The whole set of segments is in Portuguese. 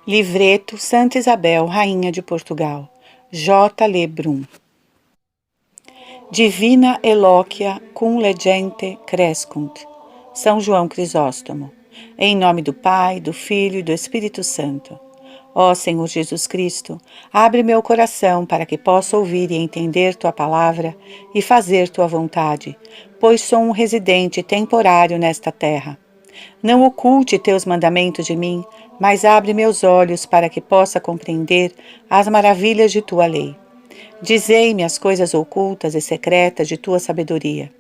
Livreto Santa Isabel, Rainha de Portugal. J. Lebrun. Divina Eloquia cum legente crescunt. São João Crisóstomo. Em nome do Pai, do Filho e do Espírito Santo. Ó Senhor Jesus Cristo, abre meu coração para que possa ouvir e entender Tua palavra e fazer Tua vontade, pois sou um residente temporário nesta terra. Não oculte Teus mandamentos de mim, mas abre meus olhos para que possa compreender as maravilhas de Tua lei. Dizei-me as coisas ocultas e secretas de Tua sabedoria.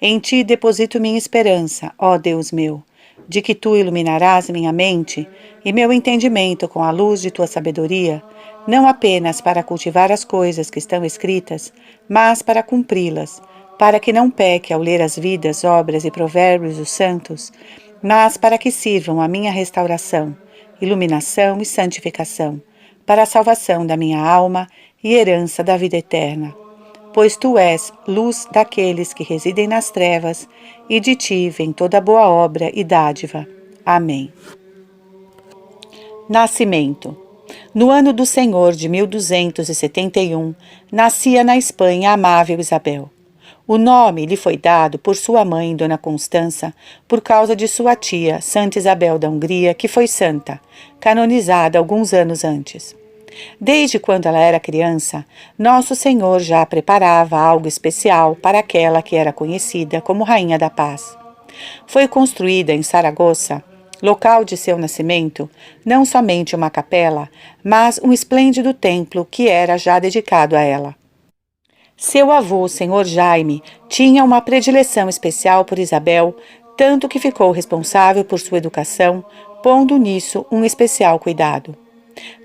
Em Ti deposito minha esperança, ó Deus meu, de que Tu iluminarás minha mente e meu entendimento com a luz de Tua sabedoria, não apenas para cultivar as coisas que estão escritas, mas para cumpri-las, para que não peque ao ler as vidas, obras e provérbios dos santos, mas para que sirvam à minha restauração, iluminação e santificação, para a salvação da minha alma e herança da vida eterna. Pois Tu és luz daqueles que residem nas trevas, e de Ti vem toda boa obra e dádiva. Amém. Nascimento. No ano do Senhor de 1271, nascia na Espanha a amável Isabel. O nome lhe foi dado por sua mãe, Dona Constança, por causa de sua tia, Santa Isabel da Hungria, que foi santa, canonizada alguns anos antes. Desde quando ela era criança, Nosso Senhor já preparava algo especial para aquela que era conhecida como Rainha da Paz. Foi construída em Saragoça, local de seu nascimento, não somente uma capela, mas um esplêndido templo que era já dedicado a ela. Seu avô, Senhor Jaime, tinha uma predileção especial por Isabel, tanto que ficou responsável por sua educação, pondo nisso um especial cuidado.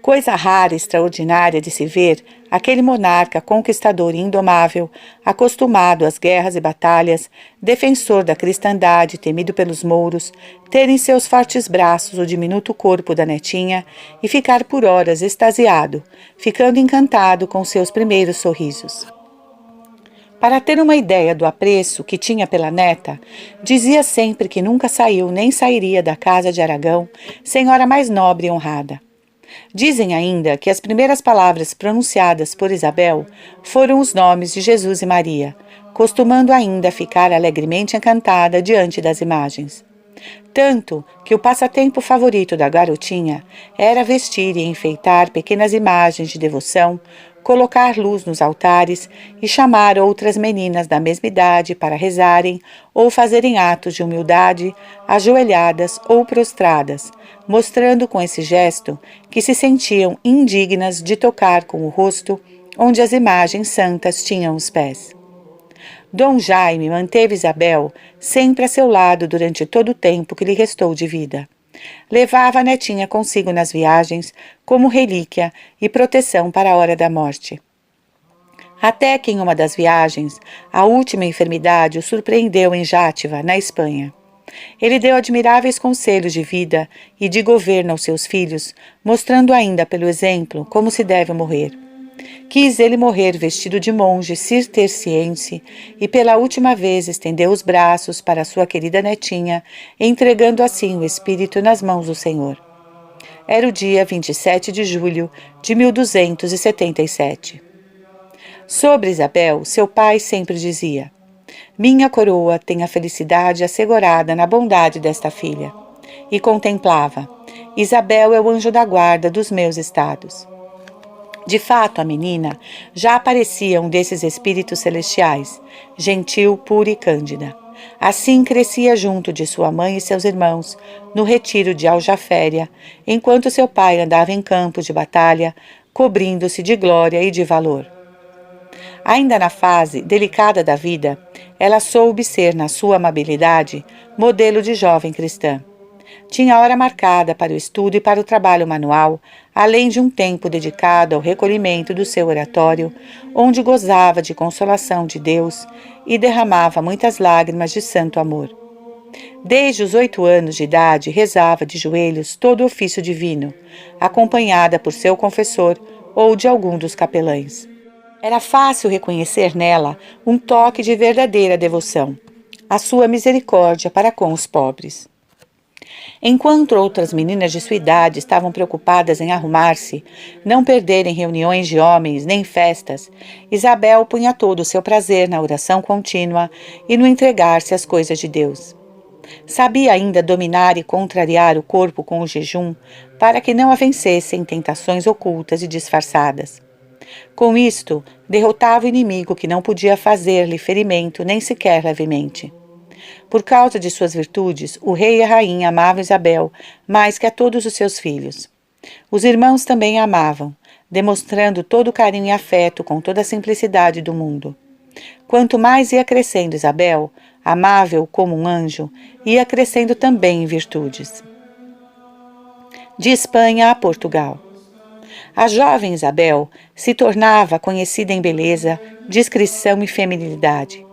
Coisa rara e extraordinária de se ver, aquele monarca conquistador e indomável, acostumado às guerras e batalhas, defensor da cristandade, temido pelos mouros, ter em seus fortes braços o diminuto corpo da netinha e ficar por horas extasiado, ficando encantado com seus primeiros sorrisos. Para ter uma ideia do apreço que tinha pela neta, dizia sempre que nunca saiu nem sairia da casa de Aragão, senhora mais nobre e honrada. Dizem ainda que as primeiras palavras pronunciadas por Isabel foram os nomes de Jesus e Maria, costumando ainda ficar alegremente encantada diante das imagens. Tanto que o passatempo favorito da garotinha era vestir e enfeitar pequenas imagens de devoção, colocar luz nos altares e chamar outras meninas da mesma idade para rezarem ou fazerem atos de humildade, ajoelhadas ou prostradas, mostrando com esse gesto que se sentiam indignas de tocar com o rosto onde as imagens santas tinham os pés. Dom Jaime manteve Isabel sempre a seu lado durante todo o tempo que lhe restou de vida. Levava a netinha consigo nas viagens como relíquia e proteção para a hora da morte. Até que em uma das viagens, a última enfermidade o surpreendeu em Játiva, na Espanha. Ele deu admiráveis conselhos de vida e de governo aos seus filhos, mostrando ainda pelo exemplo como se deve morrer. Quis ele morrer vestido de monge cisterciense e pela última vez estendeu os braços para sua querida netinha, entregando assim o espírito nas mãos do Senhor. Era o dia 27 de julho de 1277. Sobre Isabel, seu pai sempre dizia: minha coroa tem a felicidade assegurada na bondade desta filha. E contemplava: Isabel é o anjo da guarda dos meus estados. De fato, a menina já parecia um desses espíritos celestiais, gentil, pura e cândida. Assim crescia junto de sua mãe e seus irmãos, no retiro de Aljaféria, enquanto seu pai andava em campos de batalha, cobrindo-se de glória e de valor. Ainda na fase delicada da vida, ela soube ser, na sua amabilidade, modelo de jovem cristã. Tinha hora marcada para o estudo e para o trabalho manual, além de um tempo dedicado ao recolhimento do seu oratório, onde gozava de consolação de Deus e derramava muitas lágrimas de santo amor. Desde os 8 anos de idade, rezava de joelhos todo o ofício divino, acompanhada por seu confessor ou de algum dos capelães. Era fácil reconhecer nela um toque de verdadeira devoção, a sua misericórdia para com os pobres. Enquanto outras meninas de sua idade estavam preocupadas em arrumar-se, não perderem reuniões de homens nem festas, Isabel punha todo o seu prazer na oração contínua e no entregar-se às coisas de Deus. Sabia ainda dominar e contrariar o corpo com o jejum, para que não a vencessem tentações ocultas e disfarçadas. Com isto, derrotava o inimigo que não podia fazer-lhe ferimento nem sequer levemente. Por causa de suas virtudes, o rei e a rainha amavam Isabel mais que a todos os seus filhos. Os irmãos também a amavam, demonstrando todo o carinho e afeto com toda a simplicidade do mundo. Quanto mais ia crescendo Isabel, amável como um anjo, ia crescendo também em virtudes. De Espanha a Portugal. A jovem Isabel se tornava conhecida em beleza, discrição e feminilidade.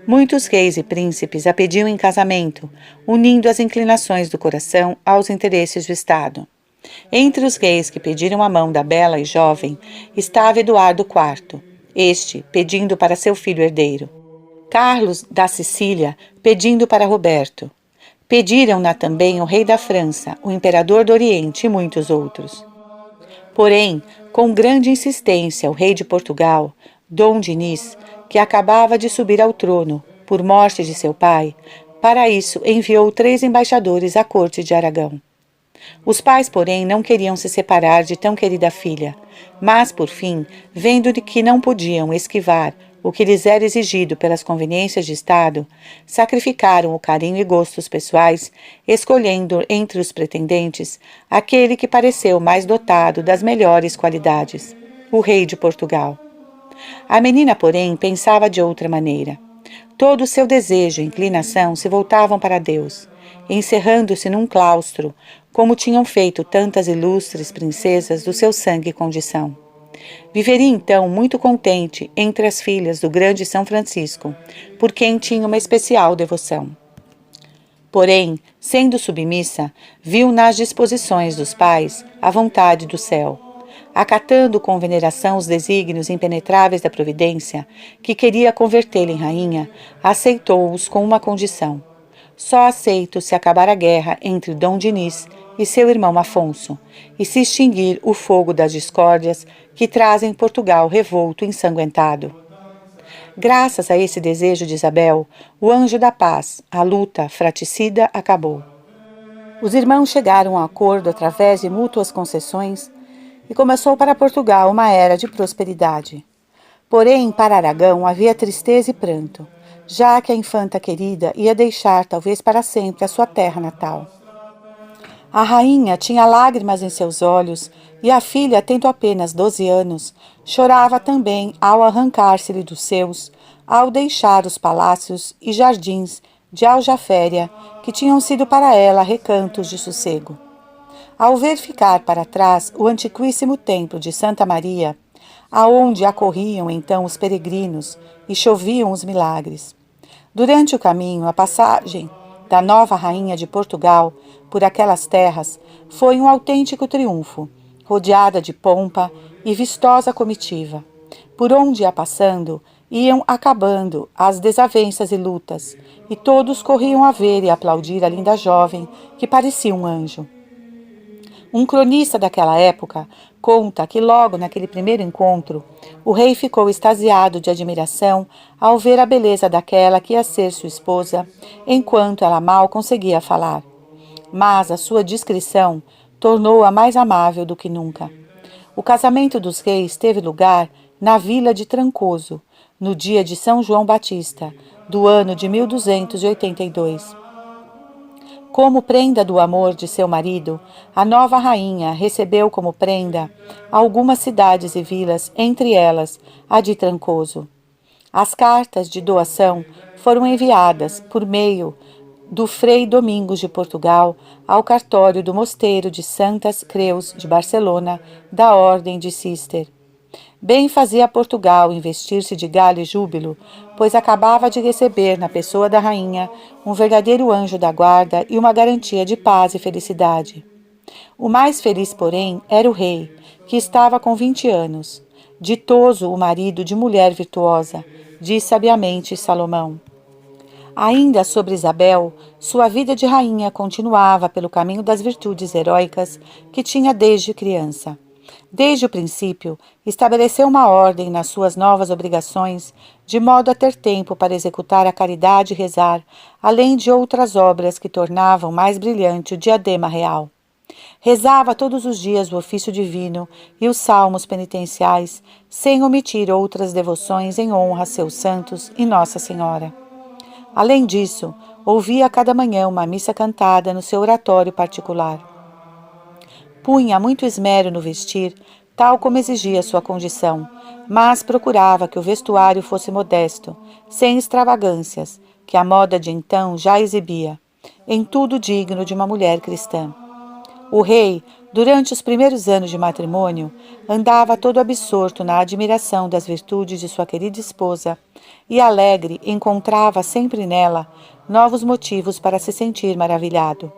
Muitos reis e príncipes a pediam em casamento, unindo as inclinações do coração aos interesses do Estado. Entre os reis que pediram a mão da bela e jovem estava Eduardo IV, este pedindo para seu filho herdeiro. Carlos da Sicília pedindo para Roberto. Pediram-na também o rei da França, o imperador do Oriente e muitos outros. Porém, com grande insistência, o rei de Portugal, Dom Dinis, que acabava de subir ao trono, por morte de seu pai, para isso enviou 3 embaixadores à corte de Aragão. Os pais, porém, não queriam se separar de tão querida filha, mas, por fim, vendo que não podiam esquivar o que lhes era exigido pelas conveniências de Estado, sacrificaram o carinho e gostos pessoais, escolhendo entre os pretendentes aquele que pareceu mais dotado das melhores qualidades, o rei de Portugal. A menina, porém, pensava de outra maneira. Todo o seu desejo e inclinação se voltavam para Deus, encerrando-se num claustro, como tinham feito tantas ilustres princesas do seu sangue e condição. Viveria então muito contente entre as filhas do grande São Francisco, por quem tinha uma especial devoção. Porém, sendo submissa, viu nas disposições dos pais a vontade do céu. Acatando com veneração os desígnios impenetráveis da providência, que queria convertê-la em rainha, aceitou-os com uma condição. Só aceito se acabar a guerra entre Dom Dinis e seu irmão Afonso, e se extinguir o fogo das discórdias que trazem Portugal revolto e ensanguentado. Graças a esse desejo de Isabel, o anjo da paz, a luta fratricida, acabou. Os irmãos chegaram a acordo através de mútuas concessões e começou para Portugal uma era de prosperidade. Porém, para Aragão havia tristeza e pranto, já que a infanta querida ia deixar talvez para sempre a sua terra natal. A rainha tinha lágrimas em seus olhos e a filha, tendo apenas 12 anos, chorava também ao arrancar-se-lhe dos seus, ao deixar os palácios e jardins de Aljaféria, que tinham sido para ela recantos de sossego. Ao ver ficar para trás o antiquíssimo templo de Santa Maria, aonde acorriam então os peregrinos e choviam os milagres. Durante o caminho, a passagem da nova rainha de Portugal por aquelas terras foi um autêntico triunfo, rodeada de pompa e vistosa comitiva. Por onde ia passando, iam acabando as desavenças e lutas, e todos corriam a ver e aplaudir a linda jovem, que parecia um anjo. Um cronista daquela época conta que logo naquele primeiro encontro, o rei ficou extasiado de admiração ao ver a beleza daquela que ia ser sua esposa, enquanto ela mal conseguia falar. Mas a sua discrição tornou-a mais amável do que nunca. O casamento dos reis teve lugar na vila de Trancoso, no dia de São João Batista, do ano de 1282. Como prenda do amor de seu marido, a nova rainha recebeu como prenda algumas cidades e vilas, entre elas a de Trancoso. As cartas de doação foram enviadas por meio do Frei Domingos de Portugal ao cartório do Mosteiro de Santas Creus de Barcelona, da Ordem de Cister. Bem fazia Portugal investir-se de galho e júbilo, pois acabava de receber na pessoa da rainha um verdadeiro anjo da guarda e uma garantia de paz e felicidade. O mais feliz, porém, era o rei, que estava com 20 anos. Ditoso o marido de mulher virtuosa, diz sabiamente Salomão. Ainda sobre Isabel, sua vida de rainha continuava pelo caminho das virtudes heróicas que tinha desde criança. Desde o princípio, estabeleceu uma ordem nas suas novas obrigações, de modo a ter tempo para executar a caridade e rezar, além de outras obras que tornavam mais brilhante o diadema real. Rezava todos os dias o ofício divino e os salmos penitenciais, sem omitir outras devoções em honra a seus santos e Nossa Senhora. Além disso, ouvia a cada manhã uma missa cantada no seu oratório particular. Punha muito esmero no vestir, tal como exigia sua condição, mas procurava que o vestuário fosse modesto, sem extravagâncias, que a moda de então já exibia, em tudo digno de uma mulher cristã. O rei, durante os primeiros anos de matrimônio, andava todo absorto na admiração das virtudes de sua querida esposa e, alegre, encontrava sempre nela novos motivos para se sentir maravilhado.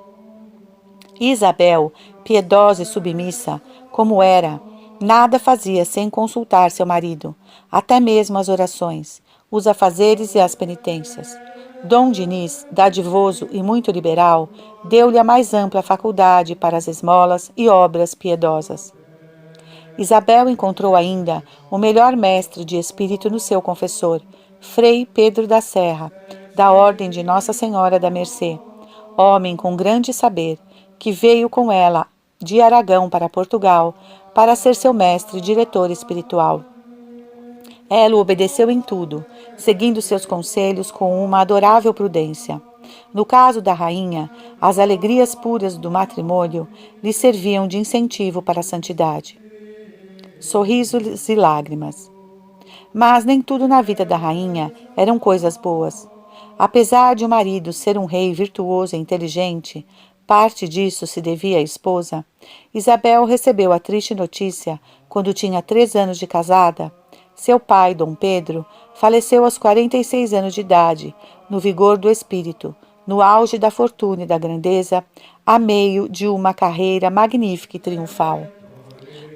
Isabel, piedosa e submissa, como era, nada fazia sem consultar seu marido, até mesmo as orações, os afazeres e as penitências. Dom Dinis, dadivoso e muito liberal, deu-lhe a mais ampla faculdade para as esmolas e obras piedosas. Isabel encontrou ainda o melhor mestre de espírito no seu confessor, Frei Pedro da Serra, da Ordem de Nossa Senhora da Mercê, homem com grande saber, que veio com ela de Aragão para Portugal para ser seu mestre e diretor espiritual. Ela o obedeceu em tudo, seguindo seus conselhos com uma adorável prudência. No caso da rainha, as alegrias puras do matrimônio lhe serviam de incentivo para a santidade. Sorrisos e lágrimas. Mas nem tudo na vida da rainha eram coisas boas. Apesar de o marido ser um rei virtuoso e inteligente, parte disso se devia à esposa. Isabel recebeu a triste notícia quando tinha 3 anos de casada. Seu pai, Dom Pedro, faleceu aos 46 anos de idade, no vigor do espírito, no auge da fortuna e da grandeza, a meio de uma carreira magnífica e triunfal.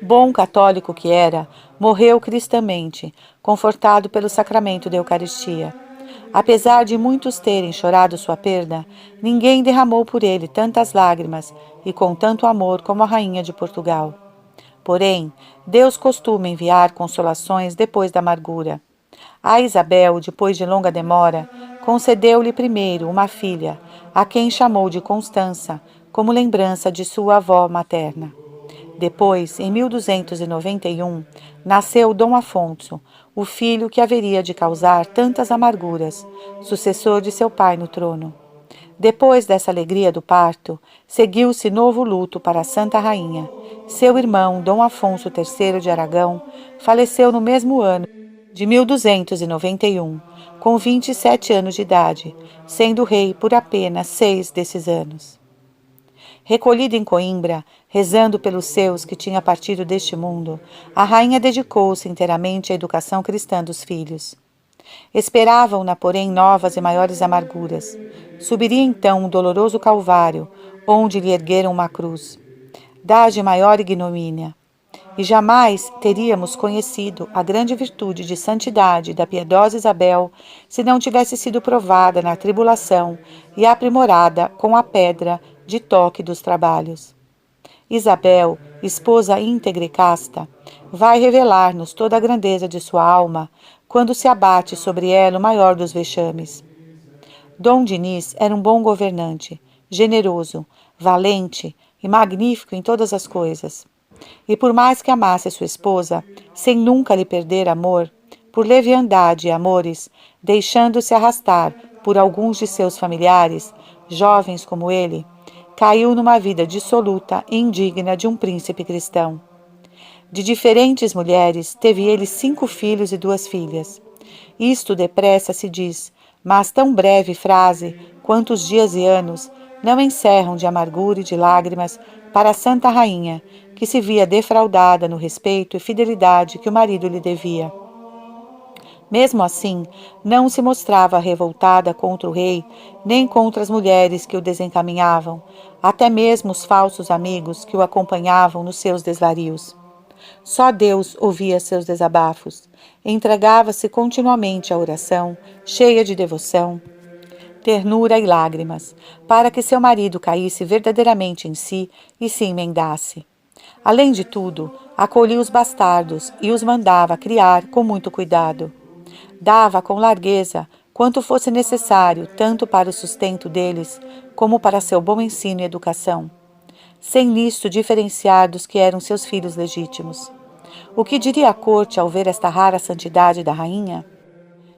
Bom católico que era, morreu cristamente, confortado pelo sacramento da Eucaristia. Apesar de muitos terem chorado sua perda, ninguém derramou por ele tantas lágrimas e com tanto amor como a rainha de Portugal. Porém, Deus costuma enviar consolações depois da amargura. A Isabel, depois de longa demora, concedeu-lhe primeiro uma filha, a quem chamou de Constança, como lembrança de sua avó materna. Depois, em 1291, nasceu Dom Afonso, o filho que haveria de causar tantas amarguras, sucessor de seu pai no trono. Depois dessa alegria do parto, seguiu-se novo luto para a Santa Rainha. Seu irmão, Dom Afonso III de Aragão, faleceu no mesmo ano de 1291, com 27 anos de idade, sendo rei por apenas 6 desses anos. Recolhida em Coimbra, rezando pelos seus que tinha partido deste mundo, a rainha dedicou-se inteiramente à educação cristã dos filhos. Esperavam-na, porém, novas e maiores amarguras. Subiria então um doloroso calvário, onde lhe ergueram uma cruz. Da de maior ignomínia. E jamais teríamos conhecido a grande virtude de santidade da piedosa Isabel se não tivesse sido provada na tribulação e aprimorada com a pedra de toque dos trabalhos. Isabel, esposa íntegra e casta, vai revelar-nos toda a grandeza de sua alma quando se abate sobre ela o maior dos vexames. Dom Dinis era um bom governante, generoso, valente e magnífico em todas as coisas. E por mais que amasse sua esposa, sem nunca lhe perder amor, por leviandade e amores, deixando-se arrastar por alguns de seus familiares, jovens como ele, caiu numa vida dissoluta e indigna de um príncipe cristão. De diferentes mulheres, teve ele 5 filhos e 2 filhas. Isto depressa se diz, mas tão breve frase, quanto os dias e anos, não encerram de amargura e de lágrimas para a Santa Rainha, que se via defraudada no respeito e fidelidade que o marido lhe devia. Mesmo assim, não se mostrava revoltada contra o rei, nem contra as mulheres que o desencaminhavam, até mesmo os falsos amigos que o acompanhavam nos seus desvarios. Só Deus ouvia seus desabafos. Entregava-se continuamente à oração, cheia de devoção. ternura e lágrimas, para que seu marido caísse verdadeiramente em si e se emendasse. Além de tudo, acolhia os bastardos e os mandava criar com muito cuidado. Dava com largueza quanto fosse necessário, tanto para o sustento deles, como para seu bom ensino e educação, sem nisto diferenciar dos que eram seus filhos legítimos. O que diria a corte ao ver esta rara santidade da rainha?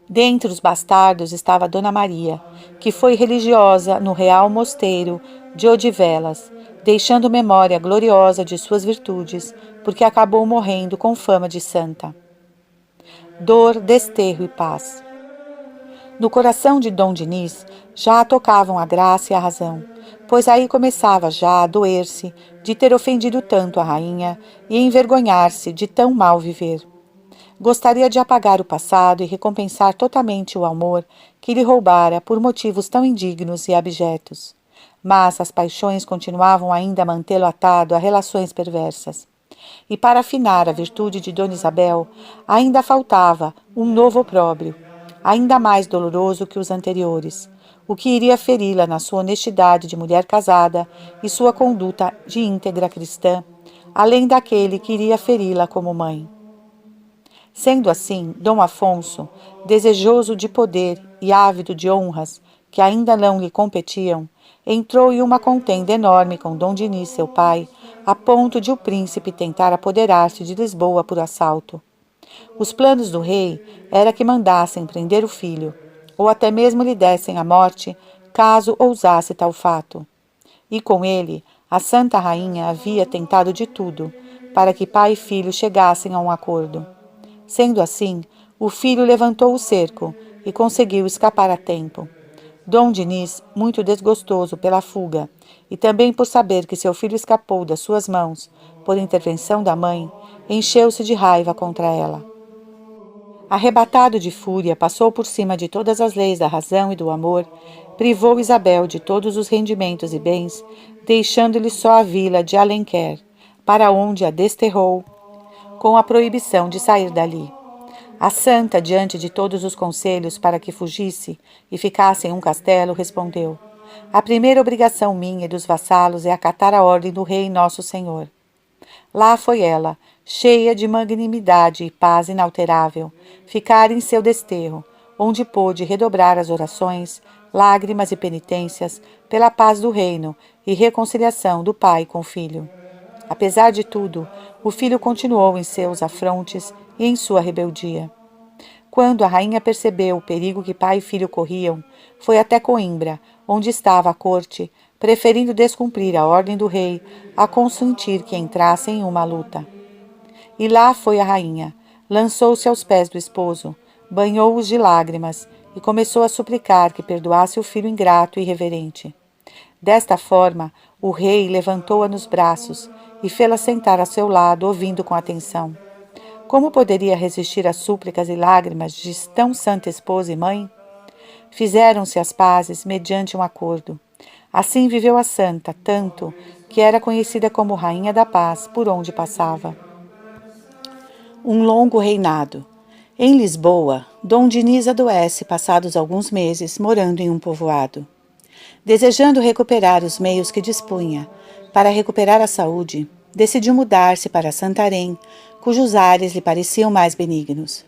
Dentre os bastardos estava Dona Maria, que foi religiosa no Real Mosteiro de Odivelas, deixando memória gloriosa de suas virtudes, porque acabou morrendo com fama de santa. Dor, desterro e paz. No coração de Dom Dinis já tocavam a graça e a razão, pois aí começava já a doer-se de ter ofendido tanto a rainha e envergonhar-se de tão mal viver. Gostaria de apagar o passado e recompensar totalmente o amor que lhe roubara por motivos tão indignos e abjetos. Mas as paixões continuavam ainda a mantê-lo atado a relações perversas. E para afinar a virtude de Dona Isabel, ainda faltava um novo opróbrio, ainda mais doloroso que os anteriores, o que iria feri-la na sua honestidade de mulher casada e sua conduta de íntegra cristã, além daquele que iria feri-la como mãe. Sendo assim, Dom Afonso, desejoso de poder e ávido de honras que ainda não lhe competiam, entrou em uma contenda enorme com Dom Dinis, seu pai, a ponto de o príncipe tentar apoderar-se de Lisboa por assalto. Os planos do rei era que mandassem prender o filho, ou até mesmo lhe dessem a morte, caso ousasse tal fato. E com ele, a Santa Rainha havia tentado de tudo, para que pai e filho chegassem a um acordo. Sendo assim, o filho levantou o cerco e conseguiu escapar a tempo. Dom Dinis, muito desgostoso pela fuga e também por saber que seu filho escapou das suas mãos por intervenção da mãe, encheu-se de raiva contra ela. Arrebatado de fúria, passou por cima de todas as leis da razão e do amor, privou Isabel de todos os rendimentos e bens, deixando-lhe só a vila de Alenquer, para onde a desterrou, com a proibição de sair dali. A santa, diante de todos os conselhos para que fugisse e ficasse em um castelo, respondeu: a primeira obrigação minha e dos vassalos é acatar a ordem do rei nosso senhor. Lá foi ela, cheia de magnanimidade e paz inalterável, ficar em seu desterro, onde pôde redobrar as orações, lágrimas e penitências pela paz do reino e reconciliação do pai com o filho. Apesar de tudo, o filho continuou em seus afrontes e em sua rebeldia. Quando a rainha percebeu o perigo que pai e filho corriam, foi até Coimbra, onde estava a corte, preferindo descumprir a ordem do rei a consentir que entrassem em uma luta. E lá foi a rainha, lançou-se aos pés do esposo, banhou-os de lágrimas e começou a suplicar que perdoasse o filho ingrato e irreverente. Desta forma, o rei levantou-a nos braços e fê-la sentar a seu lado, ouvindo com atenção. Como poderia resistir às súplicas e lágrimas de tão santa esposa e mãe? Fizeram-se as pazes mediante um acordo. Assim viveu a santa, tanto que era conhecida como Rainha da Paz por onde passava. Um longo reinado. Em Lisboa, Dom Dinis adoece passados alguns meses morando em um povoado. Desejando recuperar os meios que dispunha para recuperar a saúde, decidiu mudar-se para Santarém, cujos ares lhe pareciam mais benignos.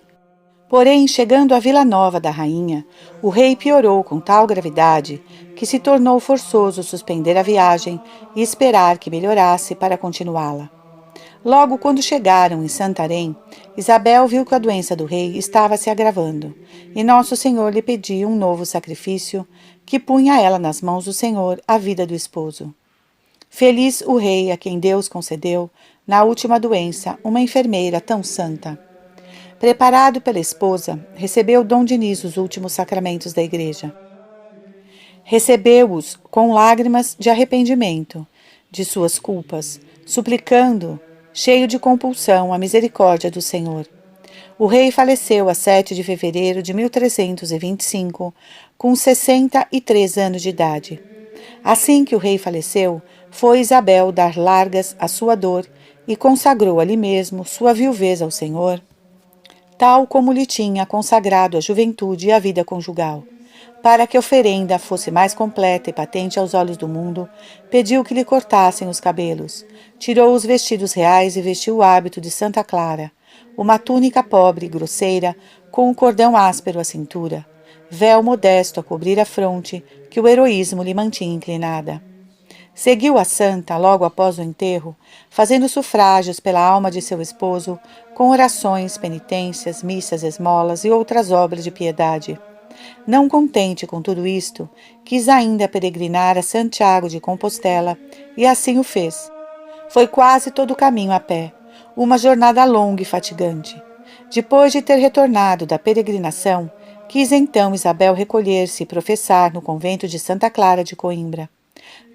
Porém, chegando à Vila Nova da Rainha, o rei piorou com tal gravidade que se tornou forçoso suspender a viagem e esperar que melhorasse para continuá-la. Logo quando chegaram em Santarém, Isabel viu que a doença do rei estava se agravando, e Nosso Senhor lhe pedia um novo sacrifício, que punha ela nas mãos do Senhor a vida do esposo. Feliz o rei a quem Deus concedeu, na última doença, uma enfermeira tão santa. Preparado pela esposa, recebeu Dom Dinis os últimos sacramentos da igreja. Recebeu-os com lágrimas de arrependimento de suas culpas, suplicando, cheio de compulsão, a misericórdia do Senhor. O rei faleceu a 7 de fevereiro de 1325, com 63 anos de idade. Assim que o rei faleceu, foi Isabel dar largas à sua dor e consagrou ali mesmo sua viuvez ao Senhor, tal como lhe tinha consagrado a juventude e a vida conjugal. Para que a oferenda fosse mais completa e patente aos olhos do mundo, pediu que lhe cortassem os cabelos. Tirou os vestidos reais e vestiu o hábito de Santa Clara, uma túnica pobre e grosseira, com um cordão áspero à cintura, véu modesto a cobrir a fronte, que o heroísmo lhe mantinha inclinada. Seguiu a santa logo após o enterro, fazendo sufrágios pela alma de seu esposo, com orações, penitências, missas, esmolas e outras obras de piedade. Não contente com tudo isto, quis ainda peregrinar a Santiago de Compostela, e assim o fez. Foi quase todo o caminho a pé, uma jornada longa e fatigante. Depois de ter retornado da peregrinação, quis então Isabel recolher-se e professar no convento de Santa Clara de Coimbra.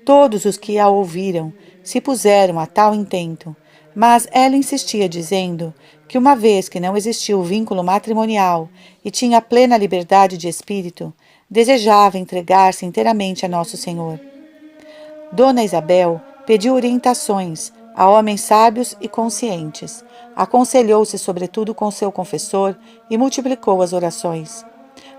Todos os que a ouviram se puseram a tal intento, mas ela insistia dizendo que, uma vez que não existia o vínculo matrimonial e tinha plena liberdade de espírito, desejava entregar-se inteiramente a Nosso Senhor. Dona Isabel pediu orientações a homens sábios e conscientes, aconselhou-se sobretudo com seu confessor e multiplicou as orações.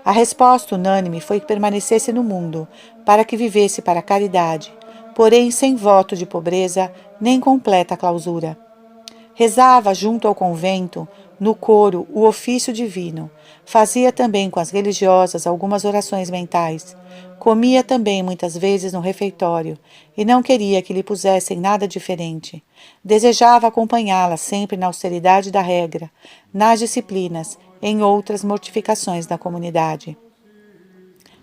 A resposta unânime foi que permanecesse no mundo, para que vivesse para a caridade, porém sem voto de pobreza nem completa clausura. Rezava junto ao convento, no coro, o ofício divino. Fazia também com as religiosas algumas orações mentais. Comia também muitas vezes no refeitório, e não queria que lhe pusessem nada diferente. Desejava acompanhá-la sempre na austeridade da regra, nas disciplinas, em outras mortificações da comunidade.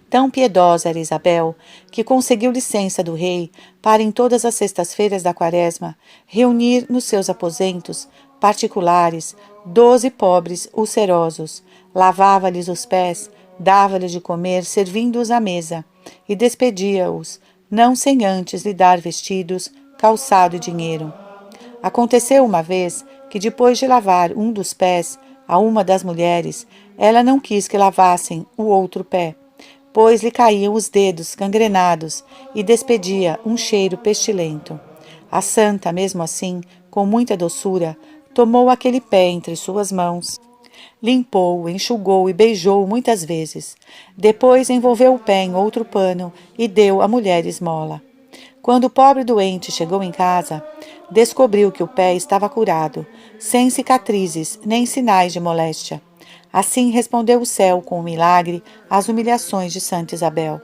Tão piedosa era Isabel, que conseguiu licença do rei para, em todas as sextas-feiras da quaresma, reunir nos seus aposentos particulares 12 pobres ulcerosos, lavava-lhes os pés, dava-lhes de comer, servindo-os à mesa, e despedia-os, não sem antes lhe dar vestidos, calçado e dinheiro. Aconteceu uma vez que, depois de lavar um dos pés a uma das mulheres, ela não quis que lavassem o outro pé, pois lhe caíam os dedos gangrenados e despedia um cheiro pestilento. A santa, mesmo assim, com muita doçura, tomou aquele pé entre suas mãos, limpou-o, enxugou e beijou-o muitas vezes. Depois envolveu o pé em outro pano e deu à mulher esmola. Quando o pobre doente chegou em casa, descobriu que o pé estava curado, sem cicatrizes nem sinais de moléstia. Assim respondeu o céu com o milagre às humilhações de Santa Isabel.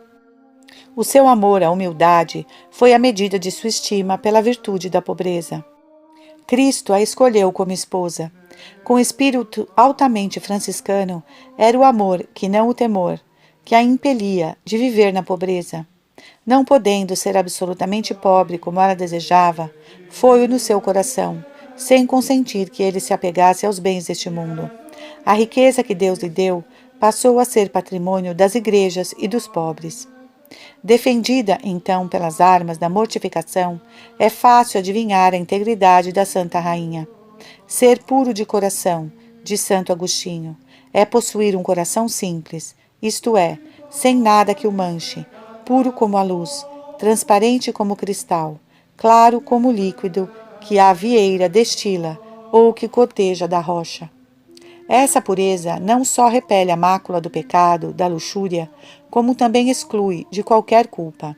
O seu amor à humildade foi a medida de sua estima pela virtude da pobreza. Cristo a escolheu como esposa. Com espírito altamente franciscano, era o amor, que não o temor, que a impelia de viver na pobreza. Não podendo ser absolutamente pobre como ela desejava, foi-o no seu coração, sem consentir que ele se apegasse aos bens deste mundo. A riqueza que Deus lhe deu passou a ser patrimônio das igrejas e dos pobres. Defendida, então, pelas armas da mortificação, é fácil adivinhar a integridade da Santa Rainha. Ser puro de coração, diz Santo Agostinho, é possuir um coração simples, isto é, sem nada que o manche, puro como a luz, transparente como o cristal, claro como o líquido que a vieira destila ou que goteja da rocha. Essa pureza não só repele a mácula do pecado, da luxúria, como também exclui de qualquer culpa.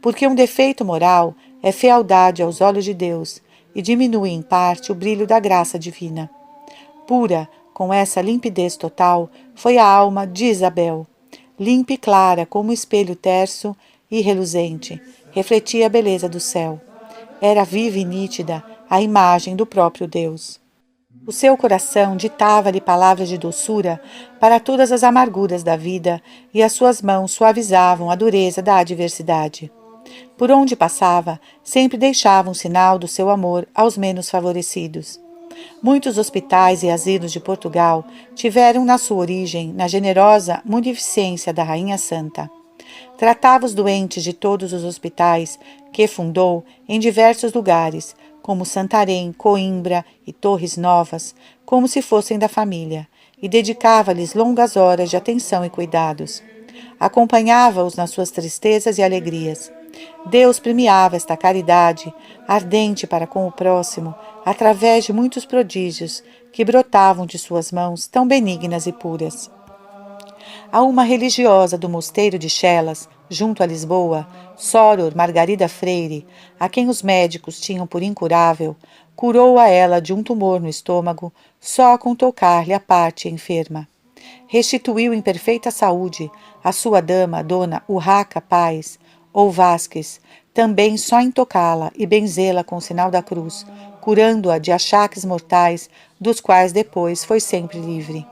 Porque um defeito moral é fealdade aos olhos de Deus e diminui em parte o brilho da graça divina. Pura, com essa limpidez total, foi a alma de Isabel. Limpa e clara como um espelho terso e reluzente, refletia a beleza do céu. Era viva e nítida a imagem do próprio Deus. O seu coração ditava-lhe palavras de doçura para todas as amarguras da vida, e as suas mãos suavizavam a dureza da adversidade. Por onde passava, sempre deixava um sinal do seu amor aos menos favorecidos. Muitos hospitais e asilos de Portugal tiveram na sua origem na generosa munificência da Rainha Santa. Tratava os doentes de todos os hospitais que fundou em diversos lugares, como Santarém, Coimbra e Torres Novas, como se fossem da família, e dedicava-lhes longas horas de atenção e cuidados. Acompanhava-os nas suas tristezas e alegrias. Deus premiava esta caridade, ardente para com o próximo, através de muitos prodígios que brotavam de suas mãos tão benignas e puras. A uma religiosa do mosteiro de Chelas, junto a Lisboa, Soror Margarida Freire, a quem os médicos tinham por incurável, curou a ela de um tumor no estômago só com tocar-lhe a parte enferma. Restituiu em perfeita saúde a sua dama, Dona Urraca Paz, ou Vasques, também só em tocá-la e benzê-la com o sinal da cruz, curando-a de achaques mortais, dos quais depois foi sempre livre.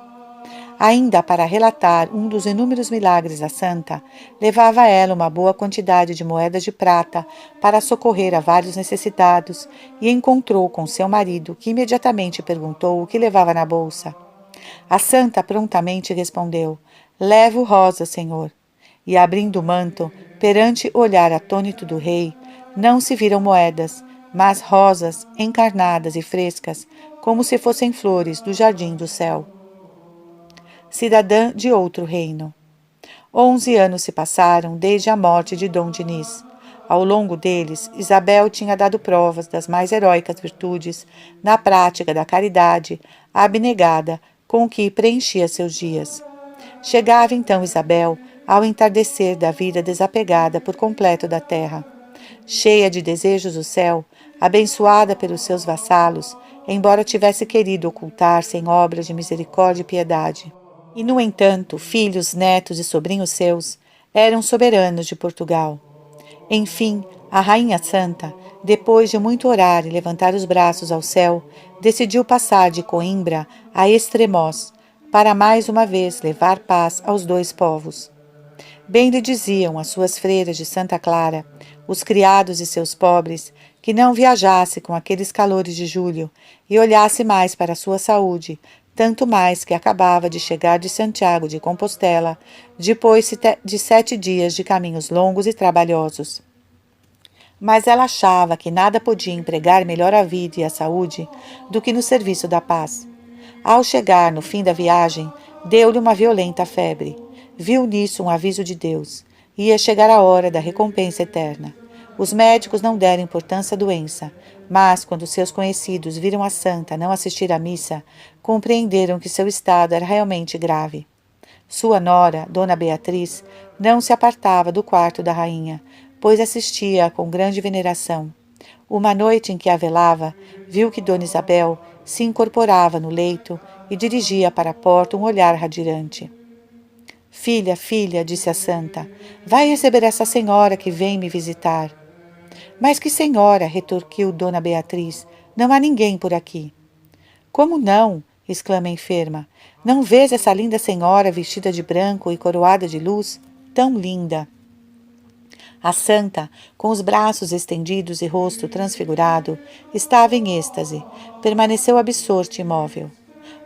Ainda para relatar um dos inúmeros milagres da santa, levava a ela uma boa quantidade de moedas de prata para socorrer a vários necessitados e encontrou com seu marido, que imediatamente perguntou o que levava na bolsa. A santa prontamente respondeu: levo rosas, senhor. E abrindo o manto, perante o olhar atônito do rei, não se viram moedas, mas rosas encarnadas e frescas, como se fossem flores do jardim do céu. Cidadã de outro reino. 11 anos se passaram desde a morte de Dom Dinis. Ao longo deles, Isabel tinha dado provas das mais heróicas virtudes na prática da caridade abnegada com que preenchia seus dias. Chegava então Isabel ao entardecer da vida desapegada por completo da terra. Cheia de desejos do céu, abençoada pelos seus vassalos, embora tivesse querido ocultar-se em obras de misericórdia e piedade. E, no entanto, filhos, netos e sobrinhos seus eram soberanos de Portugal. Enfim, a Rainha Santa, depois de muito orar e levantar os braços ao céu, decidiu passar de Coimbra a Estremoz, para mais uma vez levar paz aos dois povos. Bem lhe diziam as suas freiras de Santa Clara, os criados e seus pobres, que não viajasse com aqueles calores de julho e olhasse mais para a sua saúde, tanto mais que acabava de chegar de Santiago de Compostela, depois de 7 dias de caminhos longos e trabalhosos. Mas ela achava que nada podia empregar melhor a vida e a saúde do que no serviço da paz. Ao chegar no fim da viagem, deu-lhe uma violenta febre. Viu nisso um aviso de Deus. Ia chegar a hora da recompensa eterna. Os médicos não deram importância à doença, mas, quando seus conhecidos viram a santa não assistir à missa, compreenderam que seu estado era realmente grave. Sua nora, Dona Beatriz, não se apartava do quarto da rainha, pois assistia com grande veneração. Uma noite em que a velava, viu que Dona Isabel se incorporava no leito e dirigia para a porta um olhar radiante. Filha, filha, disse a santa, vai receber essa senhora que vem me visitar. Mas que senhora, retorquiu Dona Beatriz, não há ninguém por aqui. Como não? Exclama a enferma. Não vês essa linda senhora vestida de branco e coroada de luz? Tão linda! A santa, com os braços estendidos e rosto transfigurado, estava em êxtase, permaneceu absorta e imóvel.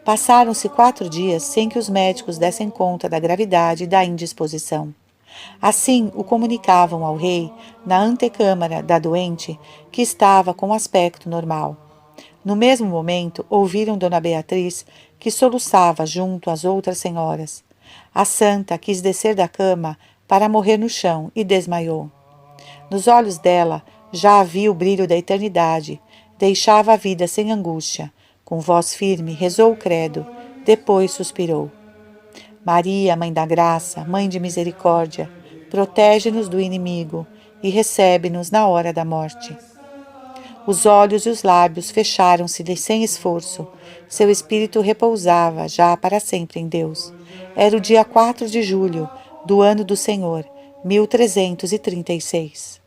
Passaram-se 4 dias sem que os médicos dessem conta da gravidade e da indisposição. Assim o comunicavam ao rei, na antecâmara da doente, que estava com aspecto normal. No mesmo momento, ouviram Dona Beatriz, que soluçava junto às outras senhoras. A santa quis descer da cama para morrer no chão e desmaiou. Nos olhos dela já havia o brilho da eternidade, deixava a vida sem angústia. Com voz firme, rezou o credo, depois suspirou. Maria, Mãe da Graça, Mãe de Misericórdia, protege-nos do inimigo e recebe-nos na hora da morte. Os olhos e os lábios fecharam-se-lhe sem esforço. Seu espírito repousava já para sempre em Deus. Era o dia 4 de julho do ano do Senhor, 1336.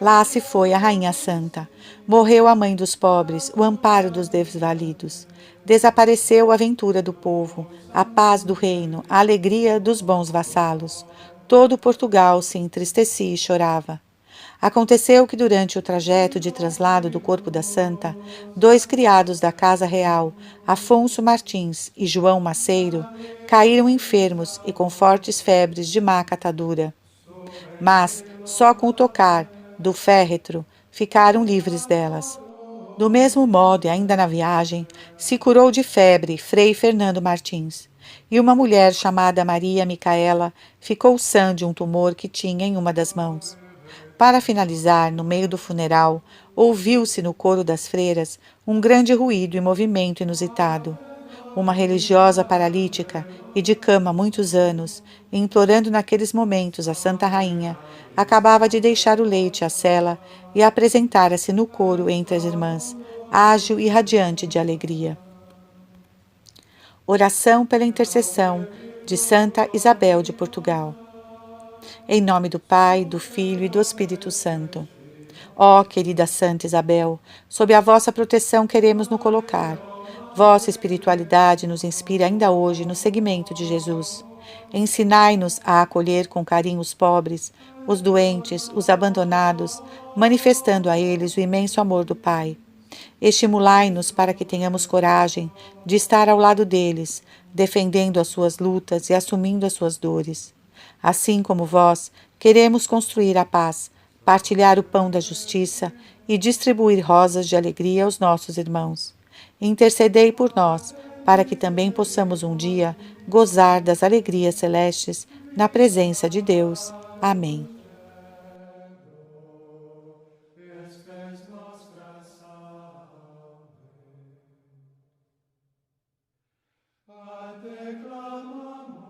Lá se foi a Rainha Santa. Morreu a mãe dos pobres, o amparo dos desvalidos. Desapareceu a ventura do povo, a paz do reino, a alegria dos bons vassalos. Todo Portugal se entristecia e chorava. Aconteceu que durante o trajeto de traslado do corpo da santa, 2 criados da casa real, Afonso Martins e João Maceiro, caíram enfermos e com fortes febres de má catadura. Mas, só com o tocar do féretro, ficaram livres delas. Do mesmo modo, e ainda na viagem, se curou de febre Frei Fernando Martins, e uma mulher chamada Maria Micaela ficou sã de um tumor que tinha em uma das mãos. Para finalizar, no meio do funeral, ouviu-se no coro das freiras um grande ruído e movimento inusitado. uma religiosa paralítica e de cama há muitos anos, implorando naqueles momentos a Santa Rainha, acabava de deixar o leite à cela e apresentara-se no coro entre as irmãs, ágil e radiante de alegria. Oração pela intercessão de Santa Isabel de Portugal. Em nome do Pai, do Filho e do Espírito Santo. Ó, querida Santa Isabel, sob a vossa proteção queremos nos colocar. Vossa espiritualidade nos inspira ainda hoje no seguimento de Jesus. Ensinai-nos a acolher com carinho os pobres, os doentes, os abandonados, manifestando a eles o imenso amor do Pai. Estimulai-nos para que tenhamos coragem de estar ao lado deles, defendendo as suas lutas e assumindo as suas dores. Assim como vós, queremos construir a paz, partilhar o pão da justiça e distribuir rosas de alegria aos nossos irmãos. Intercedei por nós, para que também possamos um dia gozar das alegrias celestes na presença de Deus. Amém. Ad declarar